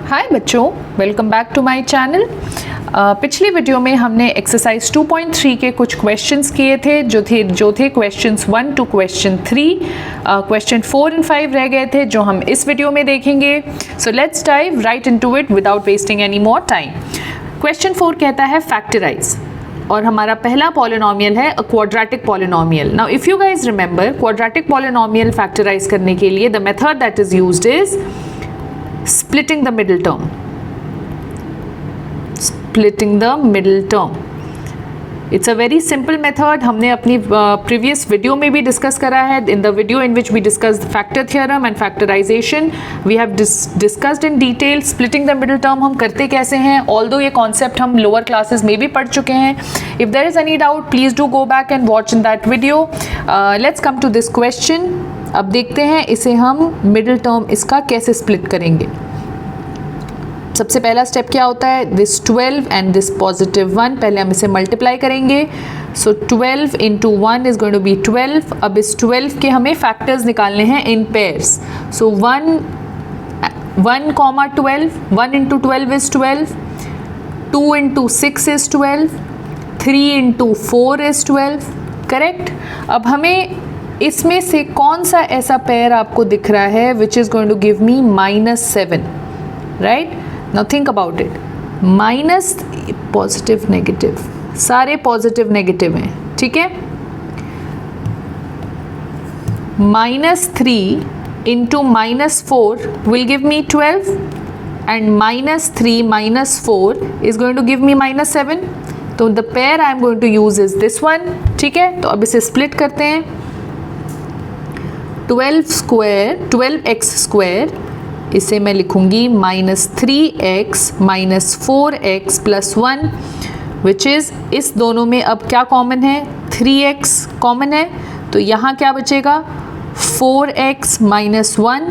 हाय बच्चों, welcome back to my channel. पिछली video में हमने एक्सरसाइज 2.3 के कुछ क्वेश्चंस किए थे जो थे questions 1 to question 3। Question 4 and 5 रह गए थे जो हम इस वीडियो में देखेंगे। So let's dive right into it without wasting any more time. Question 4 कहता है फैक्टराइज, और हमारा पहला पॉलिनोमियल है a quadratic polynomial. Now if you guys remember, quadratic polynomial factorise करने के लिए the method that is used is splitting the middle term. Splitting the middle term. It's a very simple method. हमने अपनी previous video में भी discuss करा है. In the video in which we discussed the factor theorem and factorization, we have discussed in detail splitting the middle term हम करते कैसे हैं. Although ये concept हम lower classes में भी पढ़ चुके हैं. If there is any doubt, please do go back and watch in that video. Let's come to this question. अब देखते हैं इसे हम मिडिल टर्म इसका कैसे स्प्लिट करेंगे। सबसे पहला स्टेप क्या होता है, दिस 12 एंड दिस पॉजिटिव 1, पहले हम इसे मल्टीप्लाई करेंगे। So 12 into 1 is going to be 12। अब इस 12 के हमें फैक्टर्स निकालने हैं in pairs. So 1 comma 12, 1 into 12 is 12, 2 into 6 is 12, 3 into 4 is 12, correct. अब हमें इसमें से कौन सा ऐसा पेयर आपको दिख रहा है which is going to give me -7, right. Now think about it, minus positive negative, सारे पॉजिटिव नेगेटिव हैं, ठीक है। -3 into -4 will give me 12 and -3 -4 is going to give me -7। तो the pair I am going to use is this one, ठीक है। तो अब इसे स्प्लिट करते हैं। 12x स्क्वायर, इसे मैं लिखूंगी -3x -4x + 1, विच इज़, इस दोनों में अब क्या कॉमन है, 3x कॉमन है। तो यहाँ क्या बचेगा, 4x - 1।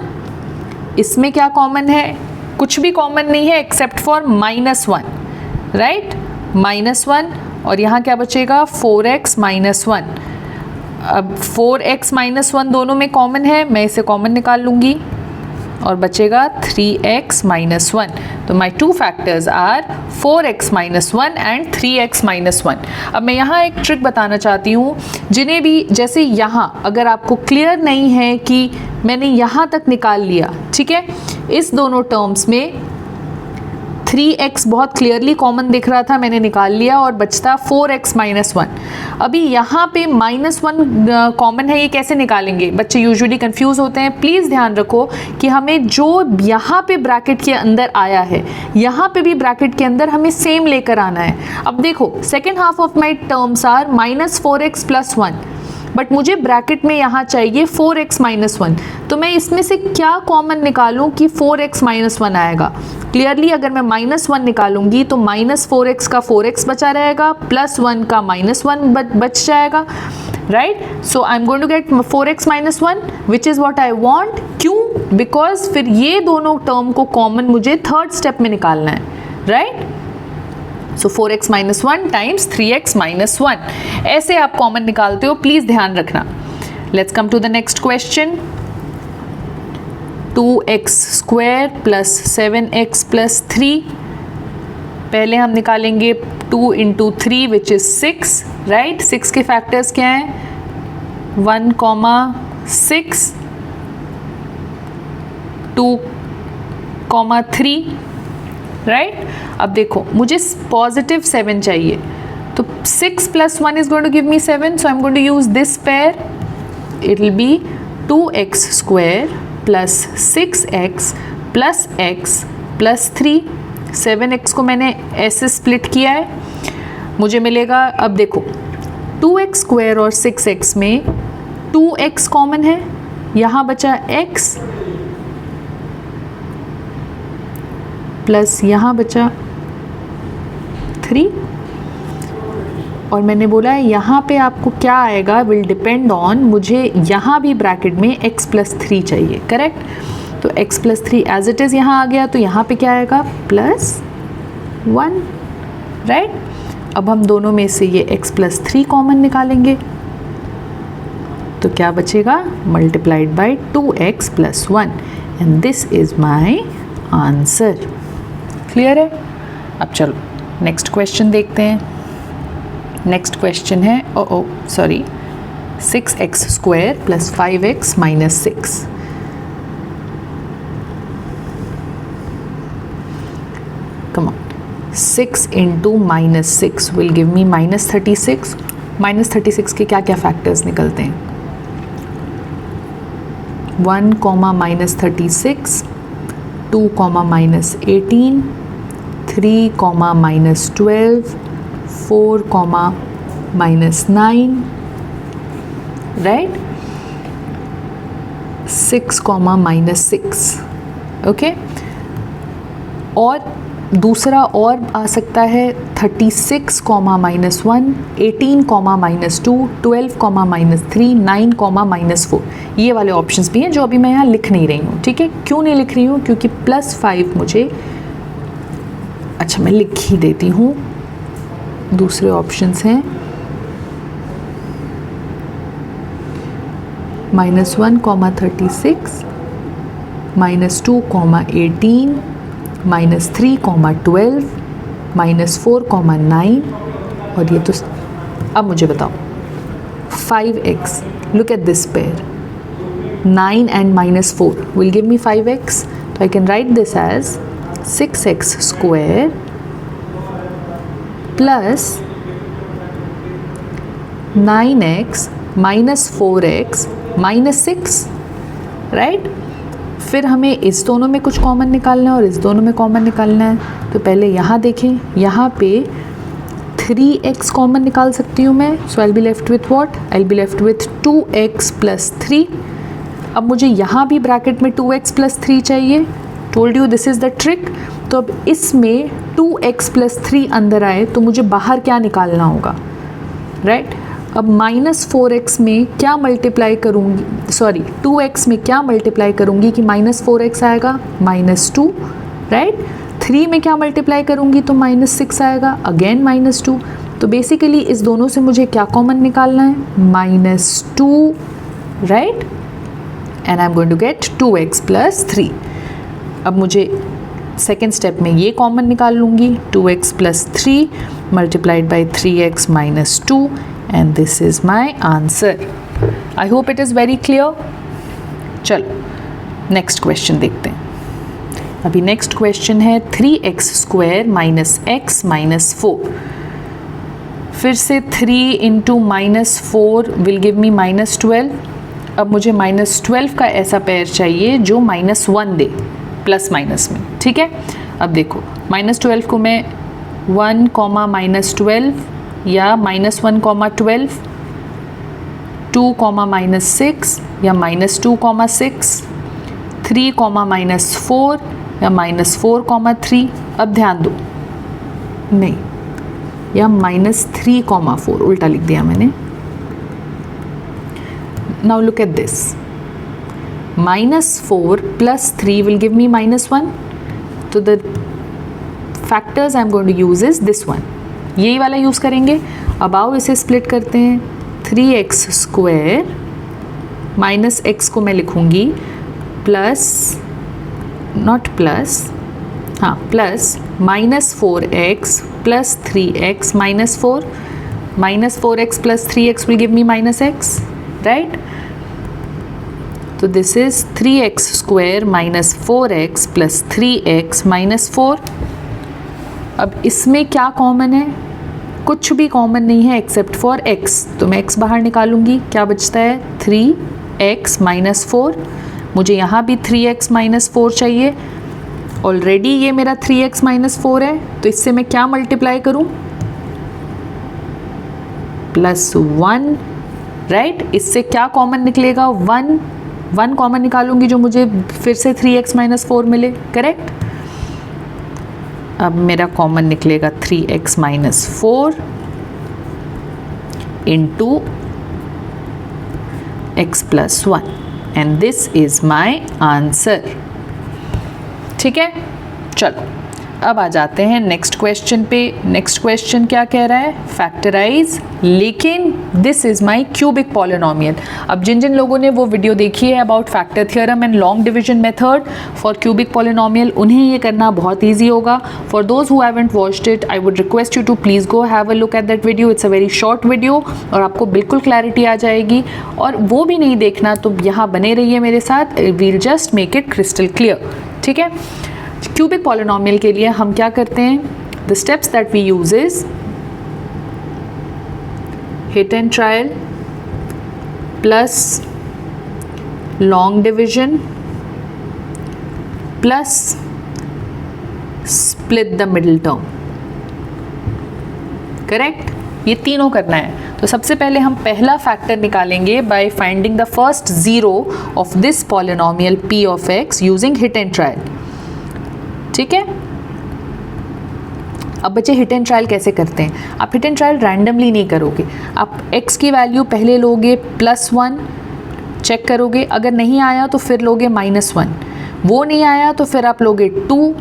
इसमें क्या कॉमन है, कुछ भी कॉमन नहीं है एक्सेप्ट फॉर -1, राइट, -1। और यहाँ क्या बचेगा, 4x - 1। अब 4x - 1 दोनों में कॉमन है, मैं इसे कॉमन निकाल लूँगी और बचेगा 3x - 1। तो my two factors are 4x - 1 and 3x - 1। अब मैं यहाँ एक ट्रिक बताना चाहती हूँ, जिन्हें भी, जैसे यहाँ अगर आपको क्लियर नहीं है कि मैंने यहाँ तक निकाल लिया, ठीक है, इस दोनों टर्म्स में 3x बहुत क्लियरली कॉमन दिख रहा था, मैंने निकाल लिया और बचता 4x - 1। अभी यहाँ पे -1 कॉमन है, ये कैसे निकालेंगे, बच्चे यूजुअली कंफ्यूज होते हैं। प्लीज़ ध्यान रखो कि हमें जो यहाँ पे ब्रैकेट के अंदर आया है, यहाँ पे भी ब्रैकेट के अंदर हमें सेम लेकर आना है। अब देखो, second half of my terms are -4x + 1, but मुझे ब्रैकेट में यहाँ चाहिए 4x - 1। तो मैं इसमें से क्या कॉमन निकालूं कि 4x - 1 आएगा। क्लियरली अगर मैं -1 निकालूंगी तो -4x का 4x बचा रहेगा, +1 का -1 बच जाएगा, right. So I am going to get 4x - 1 which is what I want. क्यों, बिकॉज फिर ये दोनों टर्म को कॉमन मुझे थर्ड स्टेप में निकालना है, राइट। सो 4x - 1 टाइम्स 3x - 1, ऐसे आप कॉमन निकालते हो, प्लीज़ ध्यान रखना। Let's come to the next question. 2x square + 7x + 3, पहले हम निकालेंगे 2 इंटू 3 विच इज़ 6, राइट। 6 के फैक्टर्स क्या हैं, 1, 6, 2, 3, राइट। अब देखो, मुझे पॉजिटिव 7 चाहिए, तो 6 + 1 is going to give me 7, so I am going to use this pair. It will be 2x square + 6x + x + 3। 7x को मैंने ऐसे स्प्लिट किया है, मुझे मिलेगा, अब देखो 2x स्क्वायर और 6x में 2x कॉमन है, यहाँ बचा x प्लस यहाँ बचा 3, और मैंने बोला है यहाँ पे आपको क्या आएगा विल डिपेंड ऑन, मुझे यहाँ भी ब्रैकेट में x + 3 चाहिए, करेक्ट। तो x + 3 एज इट इज़ यहाँ आ गया, तो यहाँ पे क्या आएगा, +1, राइट। अब हम दोनों में से ये x + 3 कॉमन निकालेंगे, तो क्या बचेगा, multiplied by 2x + 1, and this is my answer. Clear है? अब चलो नेक्स्ट क्वेश्चन देखते हैं. नेक्स्ट क्वेश्चन है 6x square plus 5x minus 6. Come on. 6 into minus 6 will give me minus 36. Minus 36 के क्या क्या फैक्टर्स निकलते हैं? 1 comma minus 36, 2 comma minus 18, 3 comma minus 12, 4 comma minus 9, right? 6 comma minus 6. Okay? और दूसरा और आ सकता है 36 comma minus 1, 18 comma minus 2, 12 comma minus 3, 9 comma minus 4. ये वाले ऑप्शंस भी हैं जो अभी मैं यहाँ लिख नहीं रही हूँ. ठीक है, क्यों नहीं लिख रही हूँ? क्योंकि +5 मुझे, अच्छा मैं लिख ही देती हूँ. दूसरे ऑप्शंस हैं -1 कॉमा 36, -2 कॉमा 18, -3 कॉमा 12, -4 कॉमा 9. और ये तो अब मुझे बताओ 5x, look at this pair, 9 and -4 will give me 5x. So I can write this as 6x square plus 9x minus 4x minus 6, right? फिर हमें इस दोनों में कुछ कॉमन निकालना है और इस दोनों में कॉमन निकालना है. तो पहले यहाँ देखें, यहाँ पे 3x कॉमन निकाल सकती हूँ मैं. So I will be left with what? I will be left with 2x plus 3. अब मुझे यहाँ भी ब्रैकेट में 2x प्लस 3 चाहिए. Told you this is the trick. तो अब इसमें 2x प्लस 3 अंदर आए तो मुझे बाहर क्या निकालना होगा, राइट? अब -4x में क्या मल्टीप्लाई करूँगी, सॉरी 2x में क्या मल्टीप्लाई करूँगी कि -4x आएगा, -2, राइट? 3 में क्या मल्टीप्लाई करूँगी तो -6 आएगा, अगेन -2. तो बेसिकली इस दोनों से मुझे क्या कॉमन निकालना है, -2, right? And I am going to get 2x plus 3. अब मुझे सेकेंड स्टेप में ये कॉमन निकाल लूँगी, 2x plus 3 multiplied by 3x minus 2. And this is my answer. I hope it is very clear. चलो नेक्स्ट क्वेश्चन देखते हैं. अभी नेक्स्ट क्वेश्चन है 3x square minus x minus 4. फिर से 3 इंटू -4 विल गिव मी -12. अब मुझे -12 का ऐसा पेयर चाहिए जो -1 दे प्लस माइनस में. ठीक है, अब देखो -12 को मैं 1 कॉमा -12 या -1 कॉमा 12, 2 कॉमा -6 या -2 कॉमा 6, 3 कॉमा -4 या -4 कॉमा 3. अब ध्यान दो, नहीं, या -3 कॉमा 4, उल्टा लिख दिया मैंने. Now look at this, -4 plus 3 will give me -1. तो the factors I am going to use is this one, यही वाला यूज़ करेंगे. अब आओ इसे स्प्लिट करते हैं. 3x स्क्वायर माइनस x को मैं लिखूँगी प्लस, नॉट प्लस, हाँ plus -4x plus 3x minus 4. -4x plus 3x will give me -x, right? तो this is 3x square minus 4x plus 3x minus 4. अब इसमें क्या कॉमन है, कुछ भी कॉमन नहीं है एक्सेप्ट फॉर x. तो मैं x बाहर निकालूंगी, क्या बचता है 3x माइनस 4. मुझे यहाँ भी 3x माइनस 4 चाहिए. ऑलरेडी ये मेरा 3x माइनस 4 है, तो इससे मैं क्या मल्टीप्लाई करूँ, +1, राइट? इससे क्या कॉमन निकलेगा, 1 कॉमन निकालूंगी जो मुझे फिर से 3x माइनस 4 मिले, करेक्ट? अब मेरा कॉमन निकलेगा 3x minus 4 into x plus 1 and this is my answer. ठीक है, चलो अब आ जाते हैं नेक्स्ट क्वेश्चन पे। नेक्स्ट क्वेश्चन क्या कह रहा है, फैक्टराइज, लेकिन this is my cubic polynomial. अब जिन जिन लोगों ने वो वीडियो देखी है about factor theorem and long division method for cubic polynomial, उन्हें ये करना बहुत ईजी होगा। For those who haven't watched it, I would request you to please go have a look at that video. It's a very short video और आपको बिल्कुल clarity आ जाएगी। और वो भी नहीं देखना तो यहाँ बने रहिए मेरे साथ, we'll just make it crystal clear, ठीक है। क्यूबिक पॉलिनोमियल के लिए हम क्या करते हैं, the steps that we use is hit and trial plus long division plus split the middle term, correct. ये तीनों करना है। तो सबसे पहले हम पहला फैक्टर निकालेंगे by finding the first zero of this polynomial p of x using hit and trial, ठीक है। अब बच्चे हिट एंड ट्रायल कैसे करते हैं, आप हिट एंड ट्रायल रैंडमली नहीं करोगे। आप x की वैल्यू पहले लोगे +1, चेक करोगे, अगर नहीं आया तो फिर लोगे -1, वो नहीं आया तो फिर आप लोगे 2,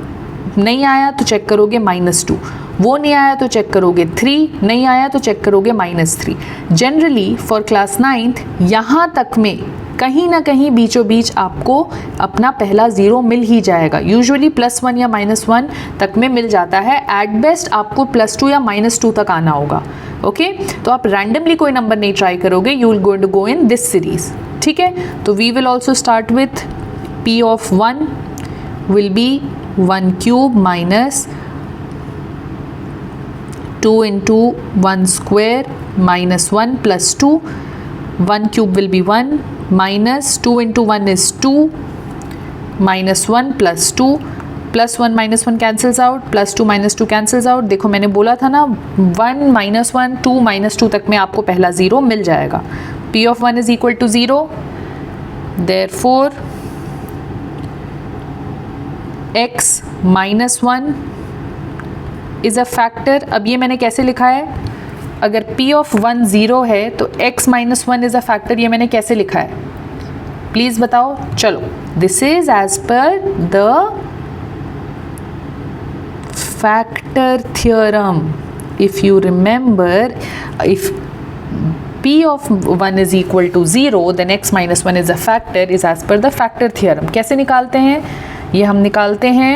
नहीं आया तो चेक करोगे -2, वो नहीं आया तो चेक करोगे 3, नहीं आया तो चेक करोगे -3। जनरली फॉर क्लास 9th यहाँ तक में कहीं ना कहीं बीचों बीच आपको अपना पहला ज़ीरो मिल ही जाएगा। यूजुअली +1 या -1 तक में मिल जाता है। एट बेस्ट आपको +2 या -2 तक आना होगा, ओके। तो आप रैंडमली कोई नंबर नहीं ट्राई करोगे, you will going to go in this series, ठीक है। तो we will also start with p of 1 will be 1 cube minus 2 into 1 square minus 1 plus 2, 1 cube will be 1 minus 2 into 1 is 2 minus 1 plus 2 plus 1 minus 1 cancels out plus 2 minus 2 cancels out। देखो मैंने बोला था ना 1 minus 1 2 minus 2 तक में आपको पहला zero मिल जाएगा। p of 1 is equal to 0, therefore x minus 1 is a factor. अब ये मैंने कैसे लिखा है, अगर p ऑफ 1 0 है तो x minus 1 is a factor, ये मैंने कैसे लिखा है प्लीज़ बताओ। चलो, this is as per the factor theorem. If you remember, if p of 1 is equal to 0 then x minus 1 is a factor is as per the factor theorem। कैसे निकालते हैं ये, हम निकालते हैं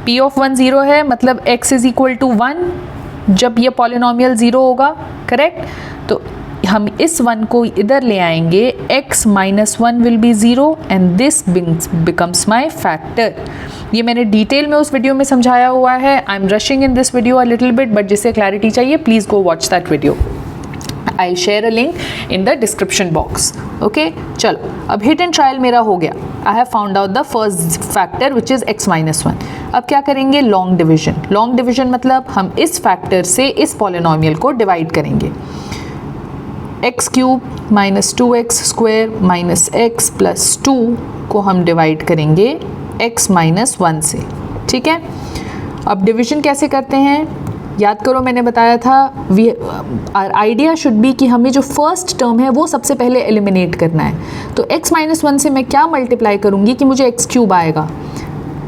p ऑफ 1 0 है, मतलब x इज इक्वल टू 1 जब ये पॉलिनोमियल 0 होगा, करेक्ट। तो हम इस 1 को इधर ले आएंगे, x minus 1 will B 0 and this becomes my factor. ये मैंने डिटेल में उस वीडियो में समझाया हुआ है। I am rushing in this video a little bit, but जिसे क्लैरिटी चाहिए please go watch that video. I'll share a link in the description box, okay। चलो, अब हिट एंड ट्रायल मेरा हो गया। I have found out the first factor which is x minus 1। अब क्या करेंगे, लॉन्ग डिविजन। लॉन्ग डिविजन मतलब हम इस फैक्टर से इस पॉलिनोमियल को डिवाइड करेंगे। x cube minus 2x square minus x plus 2 को हम डिवाइड करेंगे x माइनस 1 से, ठीक है। अब डिविजन कैसे करते हैं, याद करो मैंने बताया था, आइडिया शुड बी कि हमें जो फर्स्ट टर्म है वो सबसे पहले एलिमिनेट करना है। तो x माइनस 1 से मैं क्या मल्टीप्लाई करूँगी कि मुझे x क्यूब आएगा,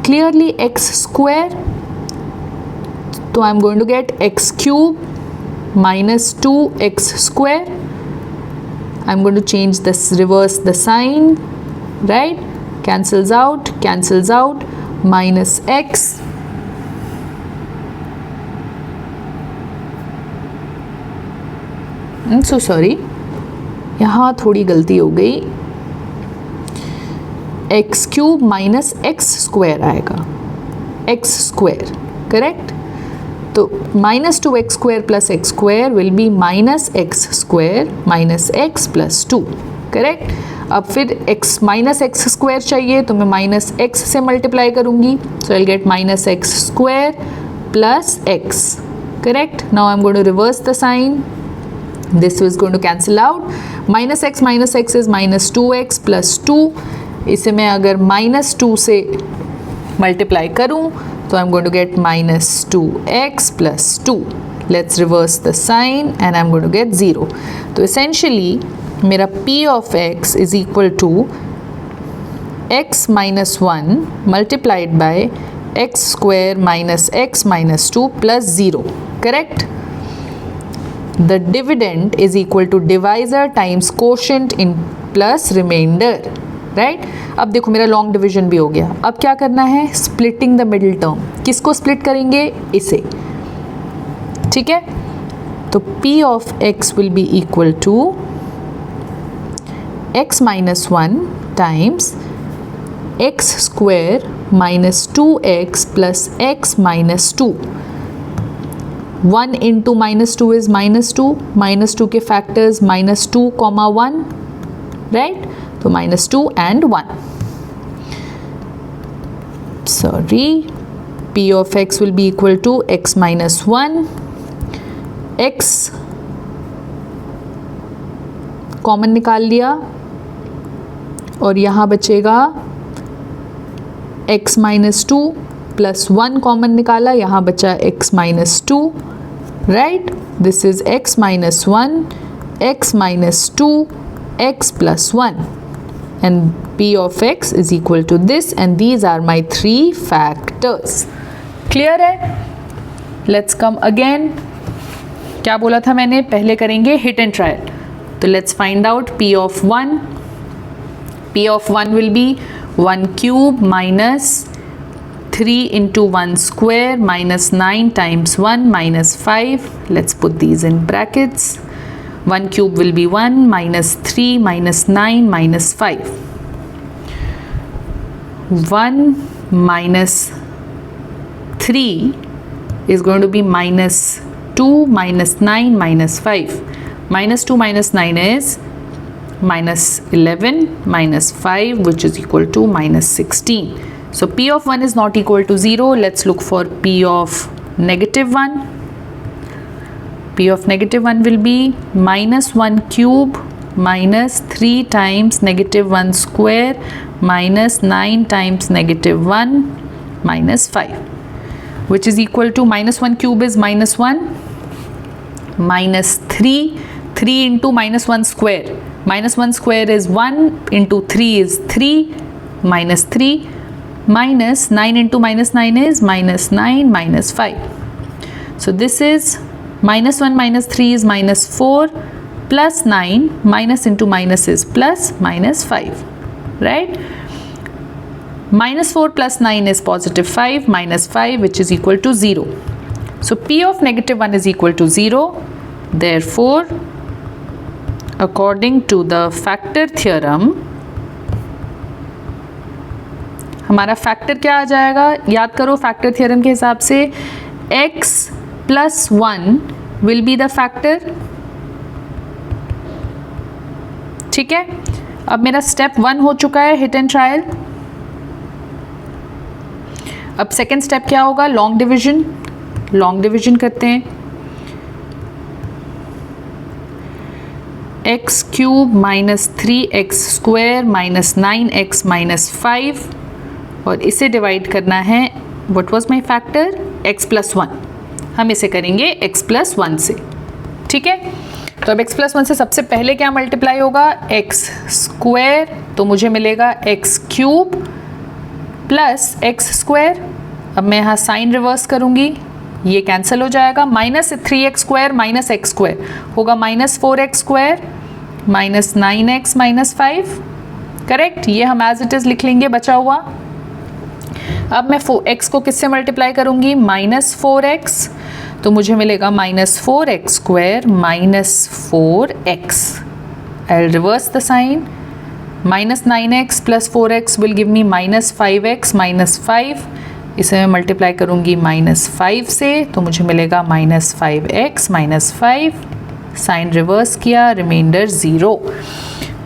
क्लियरली x स्क्वायर। तो I am going to get x cube minus 2x square. I am going to change this, reverse the sign, right, cancels out, minus x so sorry, यहाँ थोड़ी गलती हो गई, x cube minus x square आएगा, x square, correct. तो minus 2x square plus x square will be minus x square minus x plus 2, correct. अब फिर x minus x square चाहिए तो मैं माइनस x से मल्टीप्लाई करूँगी, so I will get minus x square plus x, correct. Now I am going to reverse the sign, this is going to cancel out, minus x is minus 2x plus 2। इसे मैं अगर minus 2 से multiply करूँ तो I'm going to get minus 2x plus 2। Let's reverse the sign and I'm going to get 0। तो essentially मेरा p of x is equal to x minus 1 multiplied by x square minus x minus 2 plus 0, correct. The dividend is equal to divisor times quotient in plus remainder, right. अब देखो मेरा long division भी हो गया. अब क्या करना है, स्प्लिटिंग द मिडिल टर्म. किसको स्प्लिट करेंगे, इसे, ठीक है. तो p of x will be equal to x minus 1 times x square minus 2x plus x minus 2. 1 into minus 2 is minus 2, minus 2 के फैक्टर्स माइनस 2 कॉमा 1, राइट. तो minus 2 and 1. Sorry, p of x will be equal to x minus 1, x common निकाल लिया और यहाँ बचेगा x minus 2 plus 1 common निकाला, यहाँ बचा x minus 2, right. This is x minus 1, x minus 2, x plus 1, and p of x is equal to this, and these are my 3 factors. Clear है? Let's come again. क्या बोला था मैंने, पहले करेंगे hit and trial. तो let's find out p of 1. p of 1 will be 1 cube minus 3 into 1 square minus 9 times 1 minus 5. Let's put these in brackets. 1 cube will be 1 minus 3 minus 9 minus 5. 1 minus 3 is going to be minus 2 minus 9 minus 5. Minus 2 minus 9 is minus 11 minus 5, which is equal to minus 16. So p of 1 is not equal to 0. Let's look for p of negative 1. p of negative 1 will be minus 1 cube minus 3 times negative 1 square minus 9 times negative 1 minus 5, which is equal to minus 1 cube is minus 1 minus 3 into minus 1 square. Minus 1 square is 1 into 3 is 3 minus 3 minus 9 into minus 9 is minus 9 minus 5. So this is minus 1 minus 3 is minus 4 plus 9 minus into minus is plus minus 5, right. Minus 4 plus 9 is positive 5 minus 5, which is equal to 0. So p of negative 1 is equal to 0. Therefore, according to the factor theorem, हमारा factor क्या आ जाएगा, याद करो factor theorem के हिसाब से x plus 1 will be the factor, ठीक है. अब मेरा स्टेप 1 हो चुका है, हिट एंड ट्रायल. अब सेकेंड स्टेप क्या होगा, लॉन्ग डिवीजन. लॉन्ग डिवीजन करते हैं. X cube minus 3x square minus 9x minus 5, और इसे डिवाइड करना है, what was my factor, x plus 1. हम इसे करेंगे x प्लस 1 से, ठीक है. तो अब x प्लस 1 से सबसे पहले क्या मल्टीप्लाई होगा, x स्क्वायर, तो मुझे मिलेगा x cube plus x square. अब मैं यहाँ साइन रिवर्स करूँगी, ये कैंसिल हो जाएगा. Minus 3x square minus x square होगा minus 4x square minus 9x minus 5, correct. ये हम एज इट इज़ लिख लेंगे बचा हुआ. अब मैं x को किससे मल्टीप्लाई करूँगी, माइनस 4x, तो मुझे मिलेगा minus 4x square minus 4x. I will reverse the sign. Minus 9x plus 4x will give me minus 5x minus 5. इसे मैं मल्टीप्लाई करूँगी माइनस 5 से, तो मुझे मिलेगा minus 5x minus 5. Sign reverse किया, रिमाइंडर 0.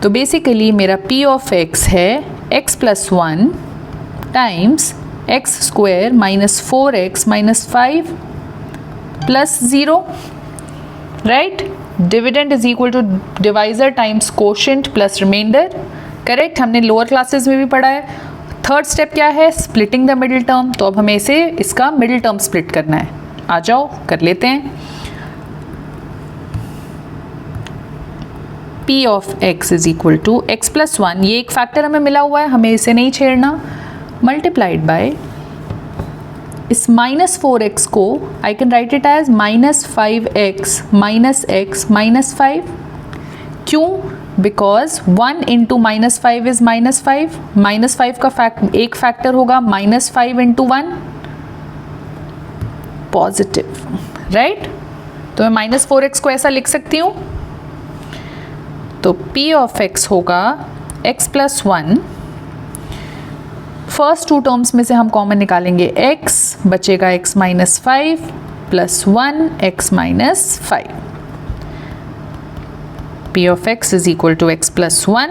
तो बेसिकली मेरा p ऑफ x है x plus 1 times x square minus 4x minus 5 plus 0, right. Dividend is equal to divisor times quotient plus remainder, correct. हमने lower classes में भी पढ़ा है. Third step क्या है, स्प्लिटिंग द मिडिल टर्म. तो अब हमें इसे इसका मिडिल टर्म स्प्लिट करना है. आ जाओ कर लेते हैं. p of x is equal to x plus 1, ये एक फैक्टर हमें मिला हुआ है, हमें इसे नहीं छेड़ना, मल्टीप्लाइड बाय इस -4x को I can write it as -5x -5. क्यों? Because 1 into -5 is -5. -5 का एक फैक्टर होगा -5 इंटू 1 पॉजिटिव, राइट? तो मैं -4x को ऐसा लिख सकती हूँ. तो p ऑफ x होगा x plus 1. First two terms में से हम कॉमन निकालेंगे x, बचेगा x minus 5 plus 1 x minus 5. p of x is equal to x plus 1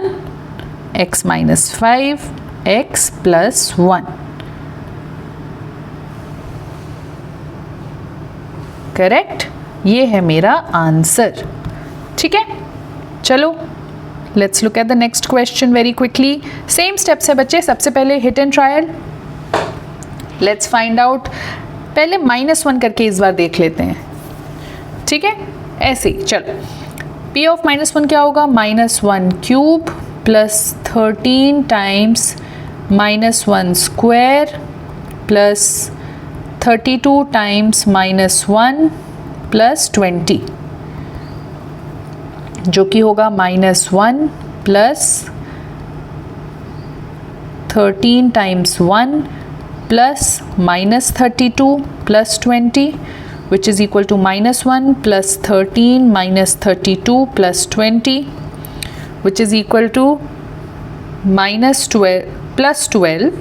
x minus 5 x plus 1. Correct? ये है मेरा आंसर. ठीक है, चलो let's look at the next question very quickly. Same steps है बच्चे. सबसे पहले hit and trial. Let's find out. पहले -1 करके इस बार देख लेते हैं. ठीक है, ऐसे ही. चलो, p ऑफ -1 क्या होगा? -1 cube plus 13 times -1 square plus 32 times -1 plus 20, जो कि होगा -1 plus 13 times 1 plus -32 plus 20, which is equal to -1 plus 13 minus 32 plus 20, which is equal to -12 plus 12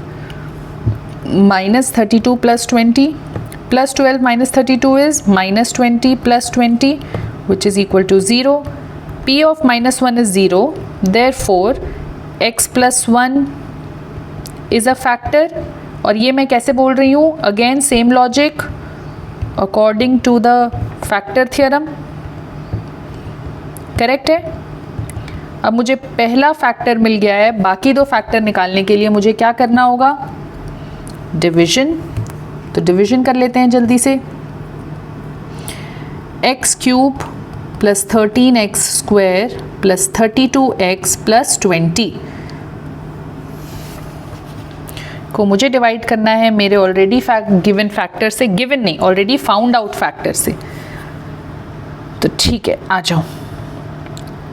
minus 32 plus 20 plus 12 minus 32 is -20 plus 20, which is equal to 0. p of -1 is 0, therefore x plus 1 is a factor. और ये मैं कैसे बोल रही हूँ? Again same logic according to the factor theorem. Correct है? अब मुझे पहला फैक्टर मिल गया है. बाकी दो फैक्टर निकालने के लिए मुझे क्या करना होगा? डिविजन. तो डिविजन कर लेते हैं जल्दी से. x cube plus 13x square plus 32x plus 20 को मुझे डिवाइड करना है मेरे ऑलरेडी गिवन फैक्टर से. गिवन नहीं, ऑलरेडी फाउंड आउट फैक्टर से. तो ठीक है, आ जाओ.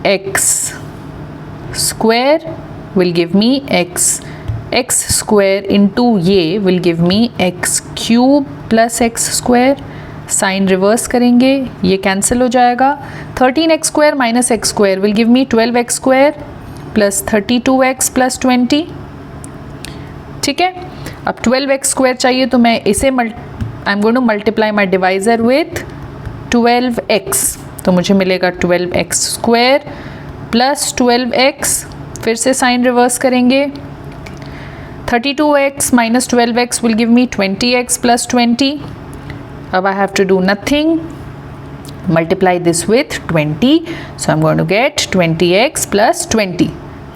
x square will give me x square into ये will give me x cube plus x square. Sign reverse करेंगे, ये कैंसिल हो जाएगा. 13x square minus x square will give me 12x square plus 32x plus 20. ठीक है, अब 12x square चाहिए तो मैं इसे आई am going to multiply my divisor with 12x. तो मुझे मिलेगा 12x स्क्वायर प्लस 12x. फिर से साइन रिवर्स करेंगे. 32x minus 12x will give me 20x plus 20. अब I have to do nothing. Multiply this with 20. So I'm going to get 20x plus 20.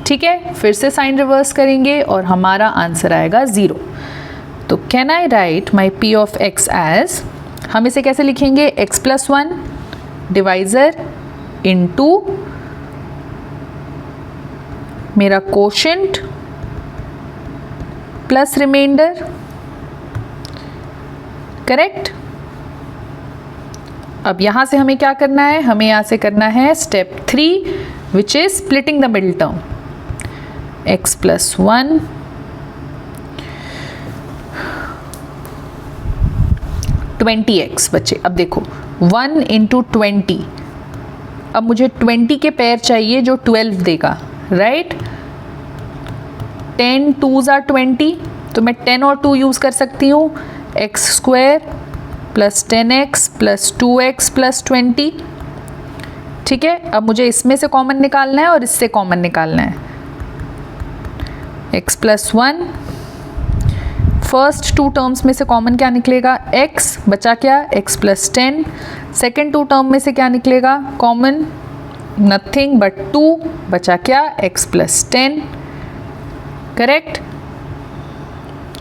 ठीक है, फिर से साइन रिवर्स करेंगे और हमारा आंसर आएगा 0. तो can I write my p of x as, हम इसे कैसे लिखेंगे? x प्लस 1 डिवाइजर इंटू मेरा कोशेंट प्लस रिमाइंडर. करेक्ट? अब यहाँ से हमें क्या करना है? हमें यहाँ से करना है step 3 which is splitting the middle term. x plus 1 20x बचे. अब देखो 1 इंटू 20. अब मुझे 20 के पेयर चाहिए जो 12 देगा, राइट? 10 2s are 20, तो मैं 10 और 2 यूज़ कर सकती हूँ. x square plus 10x plus 2x plus 20. ठीक है, अब मुझे इसमें से कॉमन निकालना है और इससे कॉमन निकालना है. x plus 1, first two terms में से कॉमन क्या निकलेगा? x. बचा क्या? x plus 10. Second two term में से क्या निकलेगा कॉमन? Nothing but 2. बचा क्या? x plus 10. करेक्ट?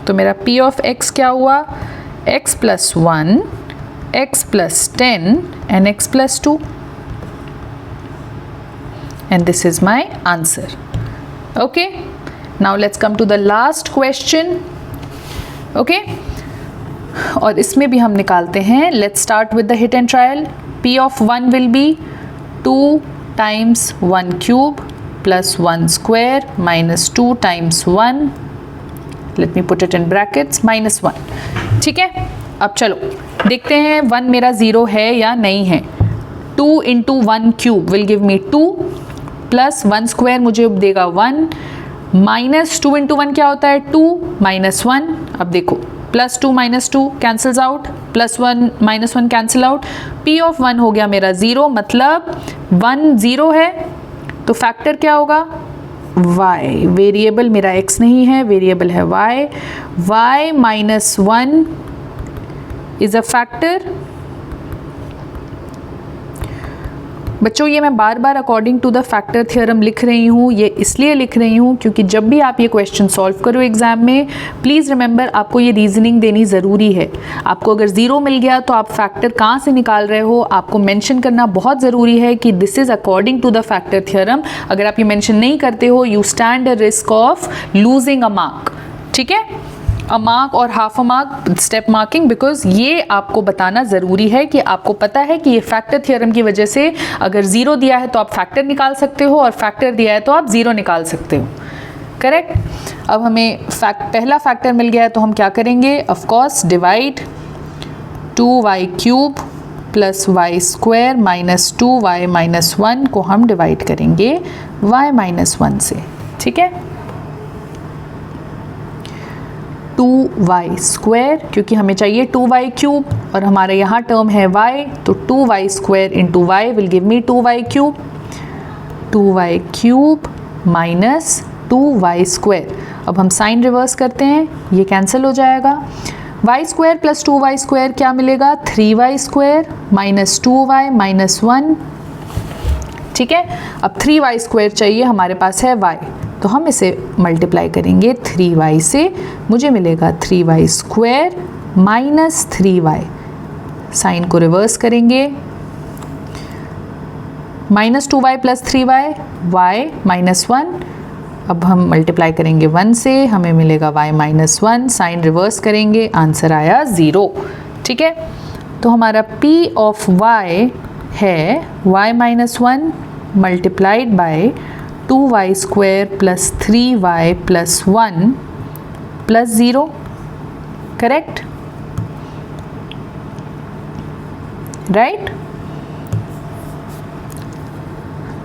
तो मेरा p ऑफ x क्या हुआ? x plus 1, x plus 10 and x plus 2. And this is my answer. Okay, now let's come to the last question. Okay, और इसमें भी हम निकालते हैं. Let's start with the hit and trial. P of 1 will be 2 times 1 cube plus 1 square minus 2 times 1, let me put it in brackets, minus 1. ठीक है, अब चलो देखते हैं 1 मेरा 0 है या नहीं है. 2 into 1 cube will give me 2 plus 1 square मुझे देगा 1 minus 2 into 1 क्या होता है 2 minus 1. अब देखो plus 2 minus 2 cancels out, plus 1 minus 1 cancel out. P of 1 हो गया मेरा 0, मतलब 1 0 है तो फैक्टर क्या होगा y. वेरिएबल मेरा x नहीं है, वेरिएबल है y. y minus 1 is a factor. बच्चों ये मैं बार बार according to the factor theorem लिख रही हूँ. ये इसलिए लिख रही हूँ क्योंकि जब भी आप ये क्वेश्चन सॉल्व करो एग्जाम में, प्लीज़ रिमेंबर आपको ये रीजनिंग देनी ज़रूरी है. आपको अगर 0 मिल गया तो आप फैक्टर कहाँ से निकाल रहे हो आपको मेंशन करना बहुत ज़रूरी है कि this is according to the factor theorem. अगर आप ये मेंशन नहीं करते हो you stand a risk of losing a mark. ठीक है, अ मार्क और half a mark step marking, because ये आपको बताना ज़रूरी है कि आपको पता है कि ये फैक्टर थ्योरम की वजह से अगर 0 दिया है तो आप फैक्टर निकाल सकते हो और फैक्टर दिया है तो आप 0 निकाल सकते हो. करेक्ट. अब हमें पहला फैक्टर मिल गया है तो हम क्या करेंगे, of course divide 2y cube plus y square minus 2y minus 1 को हम डिवाइड करेंगे y माइनस 1 से. ठीक है, 2y स्क्वायर क्योंकि हमें चाहिए 2y क्यूब और हमारे यहाँ टर्म है y, तो 2y square into y will give me 2y cube. 2y cube minus 2y square. अब हम साइन रिवर्स करते हैं, ये कैंसिल हो जाएगा. y square plus 2y square क्या मिलेगा 3y square minus 2y minus 1. ठीक है, अब 3y स्क्वायर चाहिए, हमारे पास है y, तो हम इसे मल्टीप्लाई करेंगे 3y से, मुझे मिलेगा 3y square minus 3y. Sign को रिवर्स करेंगे, minus 2y plus 3y, y minus 1. अब हम मल्टीप्लाई करेंगे 1 से, हमें मिलेगा y माइनस 1. साइन रिवर्स करेंगे, आंसर आया 0. ठीक है, तो हमारा P ऑफ y है y minus 1 multiplied by 2y square plus 3y plus 1 plus 0. Correct, right.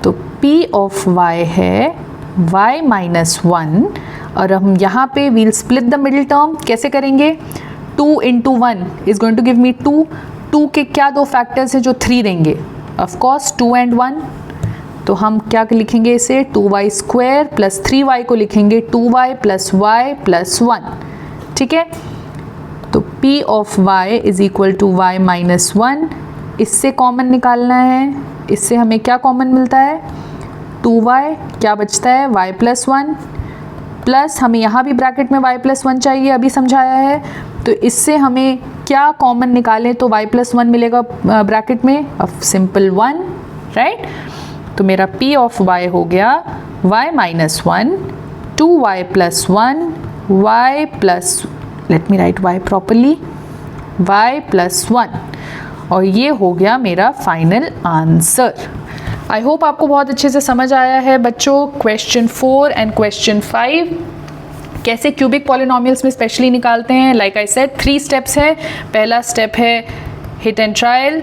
तो P ऑफ y है y माइनस 1 और हम यहाँ पे we'll split the middle term. कैसे करेंगे, 2 into 1 is going to give me 2. 2 के क्या दो फैक्टर्स है जो 3 देंगे, ऑफ कोर्स 2 एंड 1. तो हम क्या लिखेंगे इसे 2y स्क्वायर प्लस 3y को लिखेंगे 2y प्लस y प्लस 1. ठीक है, तो P of y is equal to y minus 1. इससे कॉमन निकालना है, इससे हमें क्या कॉमन मिलता है 2y, क्या बचता है y प्लस 1 प्लस हमें यहाँ भी ब्रैकेट में y प्लस 1 चाहिए, अभी समझाया है. तो इससे हमें क्या कॉमन निकालें तो y प्लस 1 मिलेगा ब्रैकेट में, सिंपल 1, राइट. तो मेरा P ऑफ y हो गया y minus 1 2y plus 1 y plus, let me right y properly, y plus 1, और ये हो गया मेरा फाइनल आंसर. आई होप आपको बहुत अच्छे से समझ आया है बच्चों. क्वेश्चन 4 एंड क्वेश्चन 5 कैसे क्यूबिक पॉलिनोमियल्स में स्पेशली निकालते हैं. लाइक आई सेड 3 स्टेप्स है. पहला स्टेप है हिट एंड ट्रायल,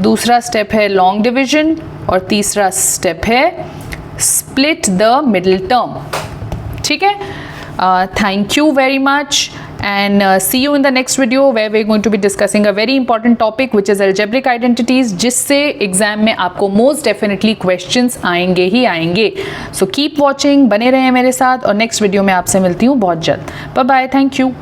दूसरा स्टेप है लॉन्ग डिवीजन और तीसरा स्टेप है स्प्लिट द मिडिल टर्म. ठीक है, thank you very much and see you in the next video where we're going to be discussing a very important topic which is algebraic identities, जिससे exam में आपको most definitely questions आएंगे ही आएंगे. So keep watching, बने रहें मेरे साथ और next video में आपसे मिलती हूँ बहुत जल्द. Bye bye, thank you.